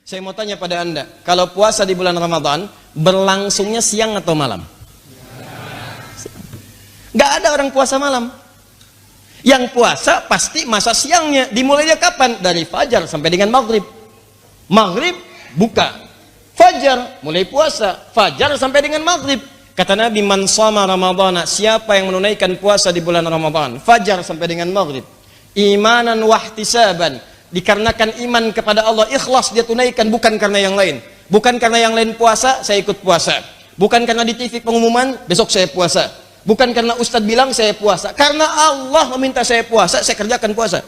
Saya mau tanya pada Anda, kalau puasa di bulan Ramadan, berlangsungnya siang atau malam? Gak ada orang puasa malam. Yang puasa pasti masa siangnya. Dimulainya kapan? Dari fajar sampai dengan maghrib. Maghrib buka, fajar mulai puasa, fajar sampai dengan maghrib. Kata Nabi, man shoma ramadhana, siapa yang menunaikan puasa di bulan Ramadan, fajar sampai dengan maghrib, imanan wahtisaban, dikarenakan iman kepada Allah, ikhlas dia tunaikan, bukan karena yang lain. Bukan karena yang lain puasa, saya ikut puasa. Bukan karena di TV pengumuman, besok saya puasa. Bukan karena ustadz bilang saya puasa. Karena Allah meminta saya puasa, saya kerjakan puasa.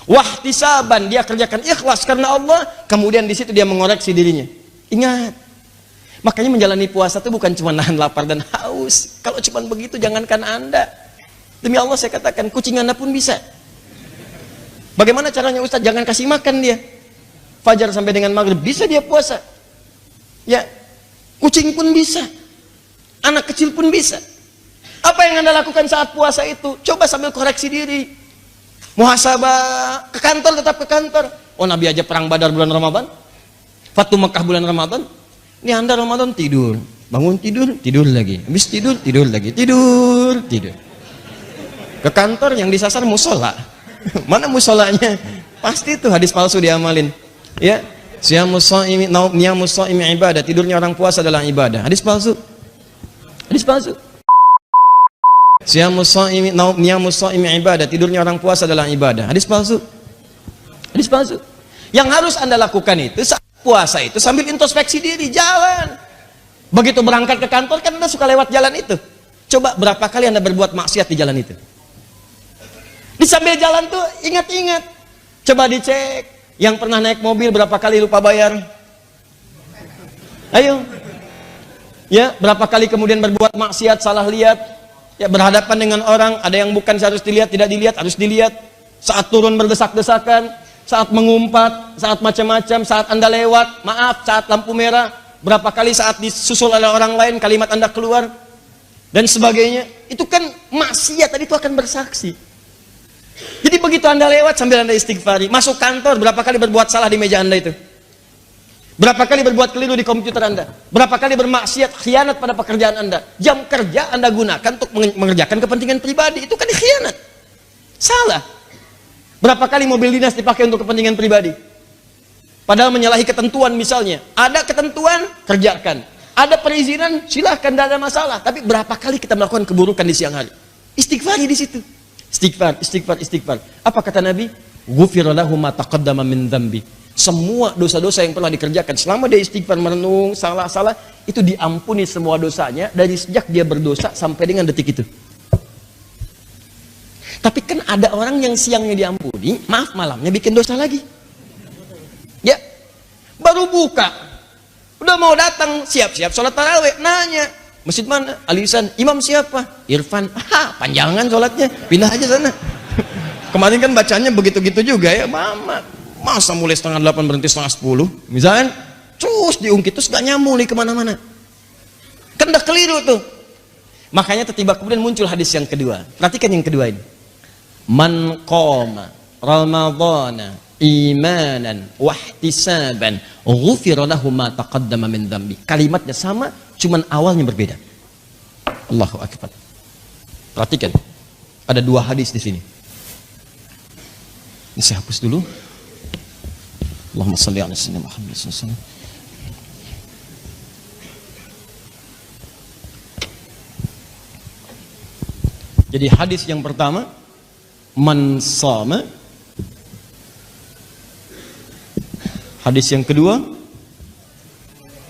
Wahtisaban, dia kerjakan ikhlas karena Allah, kemudian di situ dia mengoreksi dirinya. Ingat, makanya menjalani puasa itu bukan cuma nahan lapar dan haus. Kalau cuma begitu, jangankan Anda. Demi Allah saya katakan, kucing Anda pun bisa. Bagaimana caranya Ustaz? Jangan kasih makan dia. Fajar sampai dengan maghrib bisa dia puasa. Ya, kucing pun bisa. Anak kecil pun bisa. Apa yang Anda lakukan saat puasa itu? Coba sambil koreksi diri. Muhasabah, ke kantor tetap ke kantor. Oh, Nabi aja perang Badar bulan Ramadan. Fatu Mekah bulan Ramadan. Ini Anda Ramadan tidur. Bangun tidur, tidur lagi. Habis tidur, tidur lagi. Tidur, tidur. Ke kantor yang disasar musola. Mana musolanya? Pasti itu hadis palsu diamalin. Ya, siyamus shaimi niyamus shaimi ibadah, tidurnya orang puasa adalah ibadah. Hadis palsu. Hadis palsu. Siyamus shaimi niyamus shaimi ibadah, tidurnya orang puasa adalah ibadah. Hadis palsu. Hadis palsu. Yang harus Anda lakukan itu saat puasa itu sambil introspeksi diri, jalan. Begitu berangkat ke kantor kan Anda suka lewat jalan itu. Coba berapa kali Anda berbuat maksiat di jalan itu? Di sambil jalan tuh ingat-ingat. Coba dicek, yang pernah naik mobil berapa kali lupa bayar? Ayo. Ya, berapa kali kemudian berbuat maksiat, salah lihat. Ya, berhadapan dengan orang, ada yang bukan seharus dilihat, tidak dilihat, harus dilihat. Saat turun berdesak-desakan, saat mengumpat, saat macam-macam, saat Anda lewat, maaf, saat lampu merah, berapa kali saat disusul oleh orang lain kalimat Anda keluar dan sebagainya. Itu kan maksiat, tadi itu akan bersaksi. Jadi begitu Anda lewat sambil Anda istighfari, masuk kantor berapa kali berbuat salah di meja Anda itu? Berapa kali berbuat keliru di komputer Anda? Berapa kali bermaksiat, khianat pada pekerjaan Anda? Jam kerja Anda gunakan untuk mengerjakan kepentingan pribadi, itu kan khianat. Salah. Berapa kali mobil dinas dipakai untuk kepentingan pribadi? Padahal menyalahi ketentuan misalnya. Ada ketentuan, kerjakan. Ada perizinan, silahkan, tidak ada masalah. Tapi berapa kali kita melakukan keburukan di siang hari? Istighfari di situ. Istighfar, istighfar, istighfar. Apa kata Nabi? Ghufira lahu ma taqaddama min dzambi. Semua dosa-dosa yang pernah dikerjakan selama dia istighfar, merenung, salah-salah, itu diampuni semua dosanya dari sejak dia berdosa sampai dengan detik itu. Tapi kan ada orang yang siangnya diampuni, maaf malamnya bikin dosa lagi. Ya, baru buka, udah mau datang, siap-siap sholat tarawih, nanya, masjid mana? Alisan, imam siapa? Irfan. Panjangan sholatnya, pindah aja sana. Kemarin kan bacanya begitu-gitu juga ya, masa mulai 7:30 berhenti 7:30 misalnya, terus diungkit, terus gak nyambung nih kemana-mana. Kan udah keliru tuh. Makanya tiba-tiba kemudian muncul hadis yang kedua. Perhatikan yang kedua ini. Man qama ramadhana imanan wahtisaban ghufira lahu ma taqaddama min dzambi. Kalimatnya sama, cuman awalnya berbeda. Allahu akbar. Perhatikan. Ada dua hadis di sini. Ini saya hapus dulu. Allahumma shalli ala sayyidina Muhammad sallallahu alaihi wasallam. Jadi hadis yang pertama, man shama. Hadis yang kedua,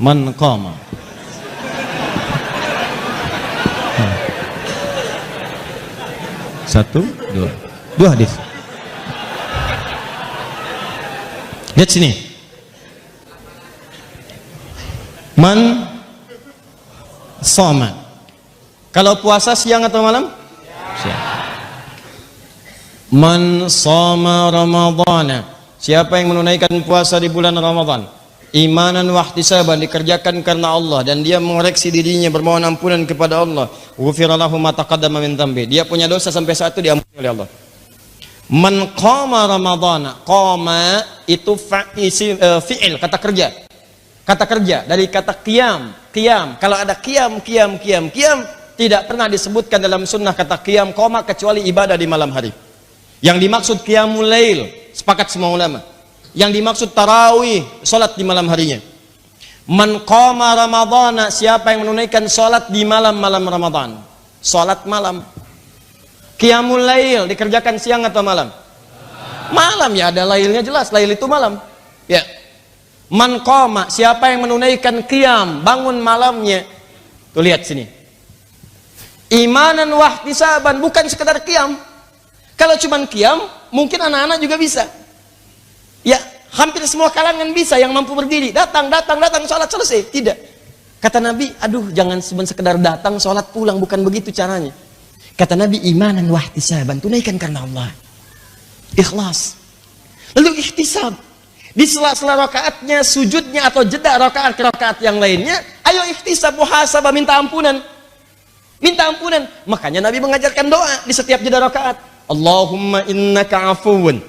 man qama. Satu, dua hadis. Lihat sini. Man shoma. Kalau puasa siang atau malam? Siang. Man shoma ramadhana. Siapa yang menunaikan puasa di bulan Ramadan, imanan wahtisaban, dikerjakan karena Allah dan dia mengoreksi dirinya, bermohon ampunan kepada Allah, ghufira lahu ma taqaddama min dzambi. Dia punya dosa sampai saat itu diampuni oleh Allah. Man qama ramadhana, qama itu fi'il, kata kerja. Kata kerja dari kata qiyam, qiyam. Kalau ada qiyam, tidak pernah disebutkan dalam sunnah kata qiyam qama kecuali ibadah di malam hari. Yang dimaksud qiyamul lail, sepakat semua ulama. Yang dimaksud tarawih, salat di malam harinya. Man qama ramadhana, siapa yang menunaikan salat di malam-malam Ramadan. Salat malam. Qiyamul lail dikerjakan siang atau malam? Malam, ya ada lailnya jelas, lail itu malam. Ya. Man qama, siapa yang menunaikan qiyam, bangun malamnya. Tuh lihat sini. Imanan wahtisaban, bukan sekedar qiyam. Kalau cuman qiyam, mungkin anak-anak juga bisa. Ya, hampir semua kalangan bisa yang mampu berdiri. Datang, salat selesai. Tidak. Kata Nabi, aduh jangan cuma sekedar datang, salat pulang, bukan begitu caranya. Kata Nabi, imanan wahtisaban, tunaikan karena Allah. Ikhlas. Lalu ihtisab. Di sela-sela rakaatnya, sujudnya atau jeda rakaat ke rakaat yang lainnya, ayo ihtisab, muhasabah, minta ampunan. Minta ampunan. Makanya Nabi mengajarkan doa di setiap jeda rakaat. Allahumma innaka afuwun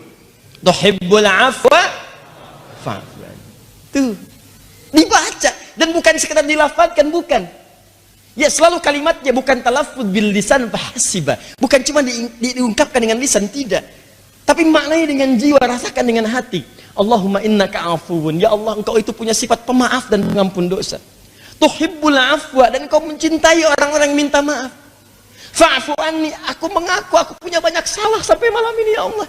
tuhibbul afwa fa'fu anni. Tuh. Dibaca dan bukan sekedar dilafazkan, bukan. Ya, selalu kalimatnya bukan talaffuz bil lisan fahasiba, bukan cuma diungkapkan dengan lisan, tidak, tapi maknanya dengan jiwa, rasakan dengan hati. Allahumma innaka afuwun, ya Allah engkau itu punya sifat pemaaf dan pengampun dosa. Tuhibbul afwa, dan engkau mencintai orang-orang yang minta maaf. Fa'fu anni, aku mengaku aku punya banyak salah sampai malam ini, ya Allah,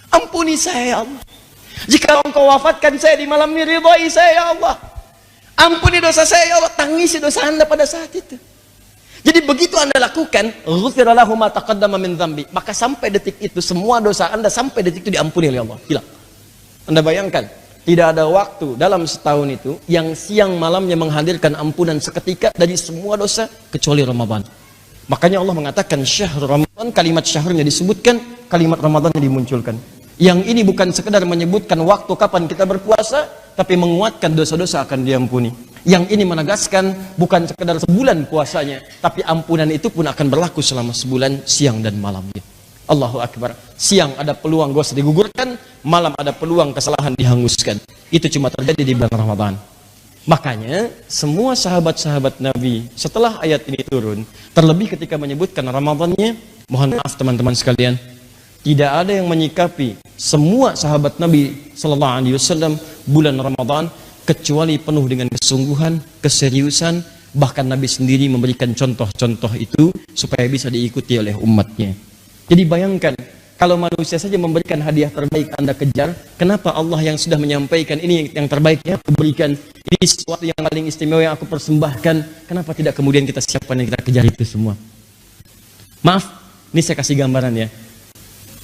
ampuni saya ya Allah. Jika engkau wafatkan saya di malam ini, ridhai saya ya Allah. Ampuni dosa saya ya Allah, tangisi dosa Anda pada saat itu. Jadi begitu Anda lakukan, ghufira lahu ma taqaddama min dzambi, maka sampai detik itu semua dosa Anda sampai detik itu diampuni oleh Allah. Hilang. Anda bayangkan, tidak ada waktu dalam setahun itu yang siang malamnya menghadirkan ampunan seketika dari semua dosa kecuali Ramadan. Makanya Allah mengatakan syahr Ramadan, kalimat syahrnya disebutkan, kalimat Ramadannya dimunculkan. Yang ini bukan sekedar menyebutkan waktu kapan kita berpuasa, tapi menguatkan dosa-dosa akan diampuni. Yang ini menegaskan bukan sekedar sebulan puasanya, tapi ampunan itu pun akan berlaku selama sebulan, siang dan malamnya. Allahu Akbar. Siang ada peluang dosa digugurkan, malam ada peluang kesalahan dihanguskan. Itu cuma terjadi di bulan Ramadan. Makanya semua sahabat-sahabat Nabi setelah ayat ini turun, terlebih ketika menyebutkan Ramadannya, mohon maaf teman-teman sekalian, tidak ada yang menyikapi semua sahabat Nabi Sallallahu Alaihi Wasallam bulan Ramadan kecuali penuh dengan kesungguhan, keseriusan. Bahkan Nabi sendiri memberikan contoh-contoh itu supaya bisa diikuti oleh umatnya. Jadi bayangkan, kalau manusia saja memberikan hadiah terbaik Anda kejar, kenapa Allah yang sudah menyampaikan ini yang terbaik yang aku berikan, ini sesuatu yang paling istimewa yang aku persembahkan, kenapa tidak kemudian kita siapkan dan kita kejar itu semua? Maaf, ini saya kasih gambaran ya.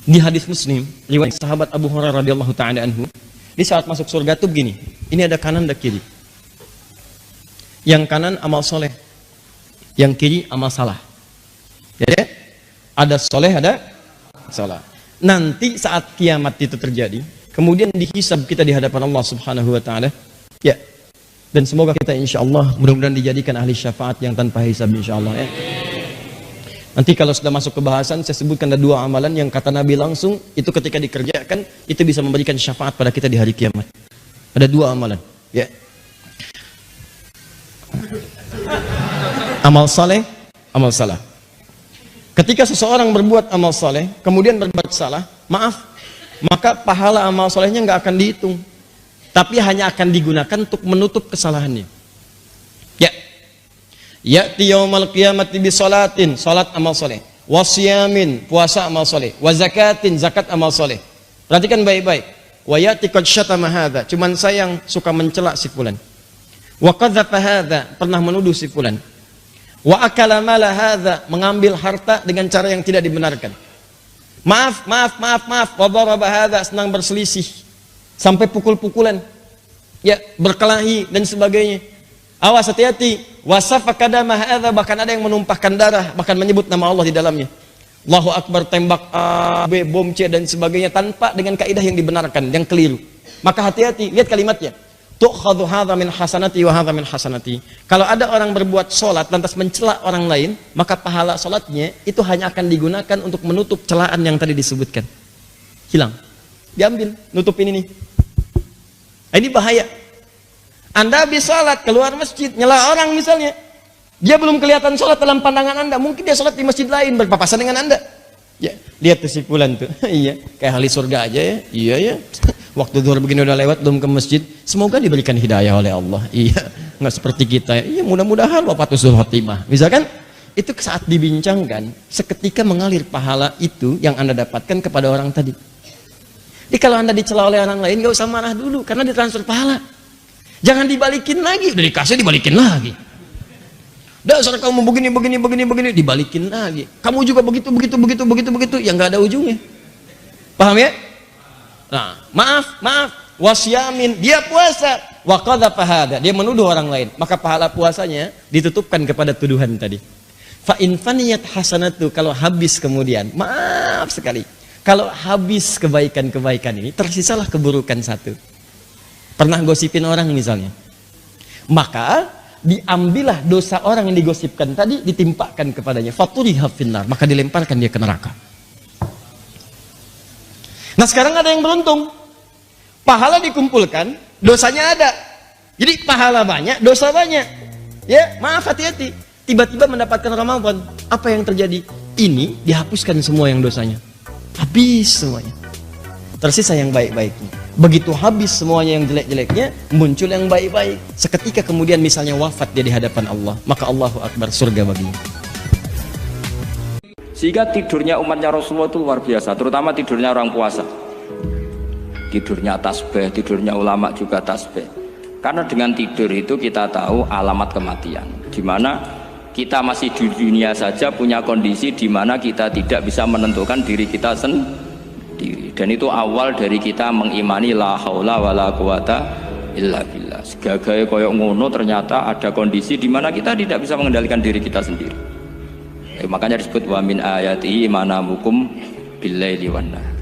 Di hadis Muslim, riwayat sahabat Abu Hurairah radhiyallahu taala anhu, di saat masuk surga tuh begini, ini ada kanan dan kiri. Yang kanan amal soleh, yang kiri amal salah. Ya, ada soleh, ada salah. Nanti saat kiamat itu terjadi, kemudian dihisab kita di hadapan Allah Subhanahu wa taala. Ya. Dan semoga kita insyaallah mudah-mudahan dijadikan ahli syafaat yang tanpa hisab insyaallah ya. Nanti kalau sudah masuk ke bahasan, saya sebutkan ada dua amalan yang kata Nabi langsung, itu ketika dikerjakan, itu bisa memberikan syafaat pada kita di hari kiamat. Ada dua amalan. Ya. Amal saleh, amal salah. Ketika seseorang berbuat amal saleh, kemudian berbuat salah, maaf, maka pahala amal salehnya nggak akan dihitung. Tapi hanya akan digunakan untuk menutup kesalahannya. Ya. Ya'ti yaumal qiyamati bi salatin, salat amal soleh, wasyamin, puasa amal soleh, wa zakatin, zakat amal soleh. Perhatikan baik-baik. Wa ya'ti qad syatama hadza, cuman saya yang suka mencela si fulan. Wa qadzafa hadza, pernah menuduh si fulan. Wa akala mala hadza, mengambil harta dengan cara yang tidak dibenarkan. Maaf, wa daraba hadza, senang berselisih sampai pukul-pukulan. Ya, berkelahi dan sebagainya. Awas, hati-hati. Wasafaka dama hadza, bahkan ada yang menumpahkan darah, bahkan menyebut nama Allah di dalamnya. Allahu Akbar, tembak A, B, bom C dan sebagainya tanpa dengan kaidah yang dibenarkan, yang keliru. Maka hati-hati, lihat kalimatnya. Tu'khadhu hadza min hasanati wa hadza min hasanati. Kalau ada orang berbuat salat lantas mencela orang lain, maka pahala salatnya itu hanya akan digunakan untuk menutup celaan yang tadi disebutkan. hilang. Diambil, nutupin ini. Ini bahaya. Anda habis sholat, keluar masjid, nyela orang misalnya. Dia belum kelihatan sholat dalam pandangan Anda. Mungkin dia sholat di masjid lain, berpapasan dengan Anda. Ya, lihat tuh si fulan tuh. Iya, kayak ahli surga aja ya. Iya ya. Waktu zuhur begini udah lewat, belum ke masjid. Semoga diberikan hidayah oleh Allah. Iya, nggak seperti kita. Iya, mudah-mudahan wafatul khotimah. Misalkan, itu saat dibincangkan, seketika mengalir pahala itu yang Anda dapatkan kepada orang tadi. Jadi kalau Anda dicela oleh orang lain, nggak usah marah dulu, karena ditransfer pahala. Jangan dibalikin lagi, udah dikasih dibalikin lagi. Dasar kamu begini, dibalikin lagi. Kamu juga begitu, yang nggak ada ujungnya. Paham ya? Nah, maaf, wasyamin, dia puasa, waqadhafa hada, dia menuduh orang lain, maka pahala puasanya ditutupkan kepada tuduhan tadi. Fa in faniyat hasanatu, kalau habis kemudian, maaf sekali, kalau habis kebaikan-kebaikan ini, tersisalah keburukan satu. Pernah gosipin orang misalnya, maka diambillah dosa orang yang digosipkan tadi, ditimpakan kepadanya, faturiha finnar, maka dilemparkan dia ke neraka. Nah sekarang ada yang beruntung, pahala dikumpulkan, dosanya ada. Jadi pahala banyak, dosa banyak. Ya, maaf, hati-hati. Tiba-tiba mendapatkan Ramadan, apa yang terjadi? Ini dihapuskan semua yang dosanya. Habis semuanya. Tersisa yang baik-baiknya. Begitu habis semuanya yang jelek-jeleknya, muncul yang baik-baik. Seketika kemudian misalnya wafat dia di hadapan Allah, maka Allahu Akbar, surga baginya. Sehingga tidurnya umatnya Rasulullah itu luar biasa, terutama tidurnya orang puasa. Tidurnya tasbih, tidurnya ulama juga tasbih. Karena dengan tidur itu kita tahu alamat kematian. Di mana kita masih di dunia saja punya kondisi di mana kita tidak bisa menentukan diri kita sendiri. Dan itu awal dari kita mengimani la haula wala quwata illa billah. Segagai koyok ngono ternyata ada kondisi di mana kita tidak bisa mengendalikan diri kita sendiri. Makanya disebut wa min ayatihi manamukum billaili wan nahar.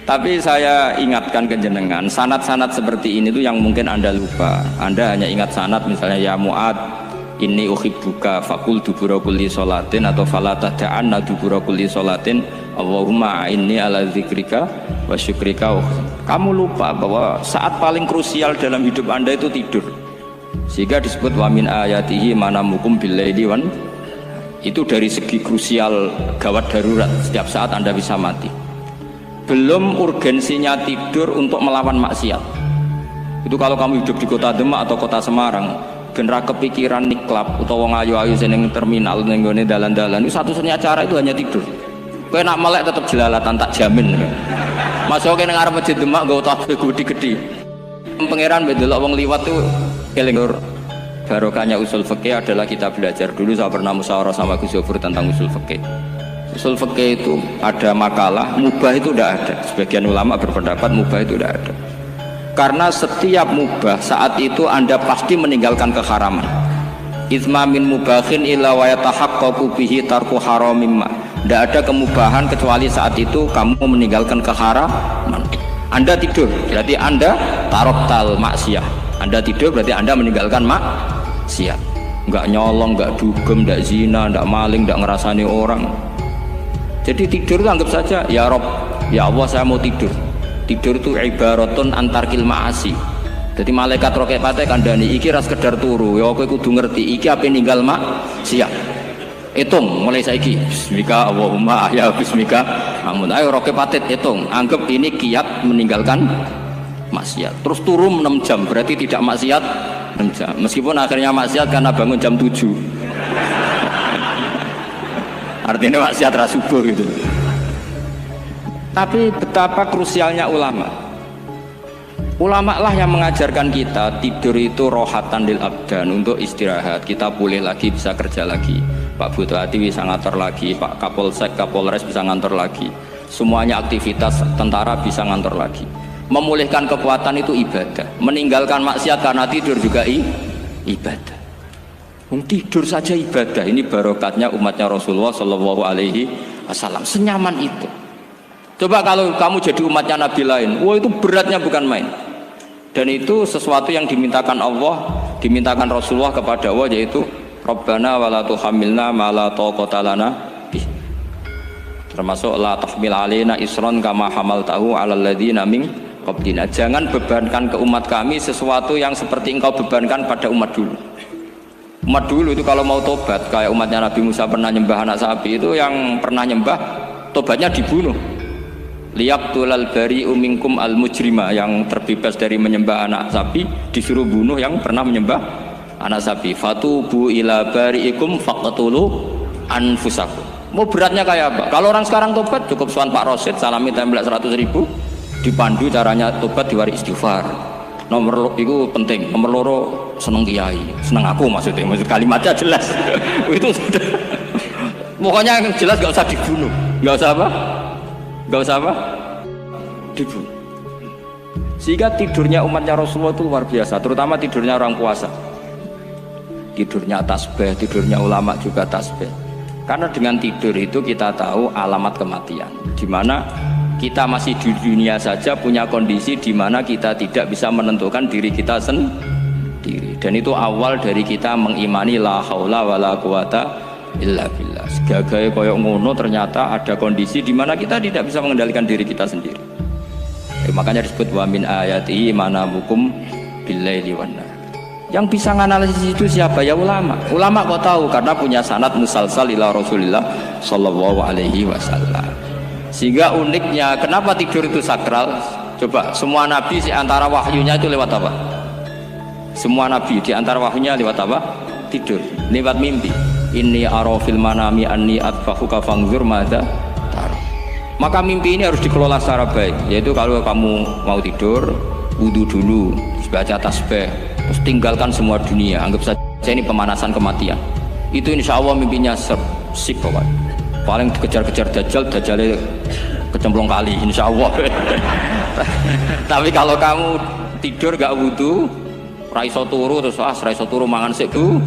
Tapi saya ingatkan ke jenengan, sanad-sanad seperti ini tuh yang mungkin Anda lupa. Anda hanya ingat sanad misalnya ya Mu'ad inni uhibbuka faqul dubura kulli sholatin, atau fala tad'anna dubura kulli sholatin Allahumma inni ala dzikrika wa syukrika. Kamu lupa bahwa saat paling krusial dalam hidup Anda itu tidur. Sehingga disebut wa min ayatihi manamukum billaili wan. Itu dari segi krusial, gawat darurat, setiap saat Anda bisa mati. Belum urgensinya tidur untuk melawan maksiat. Itu kalau kamu hidup di kota Demak atau kota Semarang, genera kepikiran niklap atau wong ayu-ayu seneng terminal ning gone dalan-dalan, itu satu-satunya cara itu hanya tidur. Kowe nak melek tetap jelalatan, tak jamin. Masuk ke ngarep masjid Demak nggo tasbih gede-gede. Pangeran bedelok wong liwat tuh eling. Barokahnya usul fikih adalah kita belajar dulu. Saya pernah musyawarah sama Gus Yofur tentang usul fikih. Usul fikih itu ada makalah, mubah itu tidak ada. Sebagian ulama berpendapat mubah itu tidak ada. Karena setiap mubah saat itu Anda pasti meninggalkan keharaman. Itsma min mubahin illa wa yatahaqqaqu bihi tarku haramimma. Tidak ada kemubahan kecuali saat itu kamu meninggalkan keharaman. Anda tidur, berarti Anda taroktal maksiyah. Anda tidur berarti Anda meninggalkan maksiat. Enggak nyolong, enggak dugem, enggak zina, enggak maling, enggak ngerasani orang. Jadi tidur itu anggap saja ya Rob, ya Allah saya mau tidur. Tidur itu ibaratun antarkil ma'asi. Jadi malaikat roket pate kandani iki ras sekedar turu, ya kowe kudu ngerti iki ape ninggal maksiat. Hitung mulai saiki. Bismika Allahumma ya bismika. Amun ayo roket patet hitung, anggap ini kiat meninggalkan maksiat. Terus turun 6 jam berarti tidak maksiat 6 jam. Meskipun akhirnya maksiat karena bangun jam 7. Artinya maksiat rasubuh gitu. Tapi betapa krusialnya ulama. Ulama lah yang mengajarkan kita tidur itu rohatan lil abdan, untuk istirahat. Kita pulih lagi, bisa kerja lagi. Pak Bupati bisa ngantor lagi, Pak Kapolsek, Kapolres bisa ngantor lagi. Semuanya aktivitas tentara bisa ngantor lagi. Memulihkan kekuatan itu ibadah. Meninggalkan maksiat karena tidur juga ibadah. Tidur saja ibadah. Ini barokatnya umatnya Rasulullah Shallallahu Alaihi Wasallam. Senyaman itu. Coba kalau kamu jadi umatnya Nabi lain, wah itu beratnya bukan main. Dan itu sesuatu yang dimintakan Allah, dimintakan Rasulullah kepada Allah, yaitu Rabbana wala tuhamilna ma la taqata lana bih. termasuk la tahmil alaina isron kama hamaltahu alal ladzina min qablina. Jangan bebankan ke umat kami sesuatu yang seperti engkau bebankan pada umat dulu. Umat dulu itu kalau mau tobat, kayak umatnya Nabi Musa pernah nyembah anak sapi, itu yang pernah nyembah tobatnya dibunuh. Liyaqtulal bari'u minkum al mujrima, yang terbebas dari menyembah anak sapi disuruh bunuh yang pernah menyembah anak sapi. Fatubu ila bari'ikum faqtulu anfusakum. Mau beratnya kayak apa? Kalau orang sekarang tobat cukup soal Pak Rosid, salami template 100.000, dipandu caranya tobat diwari istighfar. Nomor itu penting, nomor loro seneng kiai, seneng aku maksud kalimatnya jelas. Itu sudah. Pokoknya yang jelas gak usah dibunuh, gak usah apa? Gak usah apa? Dibunuh. Sehingga tidurnya umatnya Rasulullah itu luar biasa, terutama tidurnya orang puasa. Tidurnya tasbih, tidurnya ulama juga tasbih. Karena dengan tidur itu kita tahu alamat kematian, di mana kita masih di dunia saja punya kondisi di mana kita tidak bisa menentukan diri kita sendiri, dan itu awal dari kita mengimani la haula wala quwata illa billah. Segagai koyok ngono ternyata ada kondisi di mana kita tidak bisa mengendalikan diri kita sendiri. Makanya disebut wa min ayati manamukum billaili wan nahar. Yang bisa menganalisis itu siapa? Ya ulama. Ulama kok tahu karena punya sanad musalsal ila Rasulillah sallallahu alaihi wasallam. Sehingga uniknya kenapa tidur itu sakral? Coba semua nabi di antara wahyunya itu lewat apa? Semua nabi di antara wahyunya lewat apa? Tidur, lewat mimpi. Inni ara fil manami anni atfahuka fangzur madza tar. Maka mimpi ini harus dikelola secara baik, yaitu kalau kamu mau tidur, wudu dulu, baca tasbih, terus tinggalkan semua dunia, anggap saja ini pemanasan kematian. Itu insya Allah mimpinya sip pokoknya. Paling dikejar-kejar Dajjalnya kecemplung kali insya Allah. Tapi kalau kamu tidur gak wudu, raiso turu terus raiso turu mangan sik bu,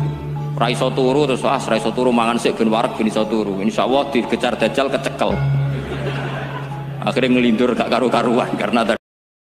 raiso turu terus raiso turu mangan sik ben wareg ben iso turu, insya Allah dikejar Dajjal kecekel, akhirnya ngelindur gak karu-karuan karena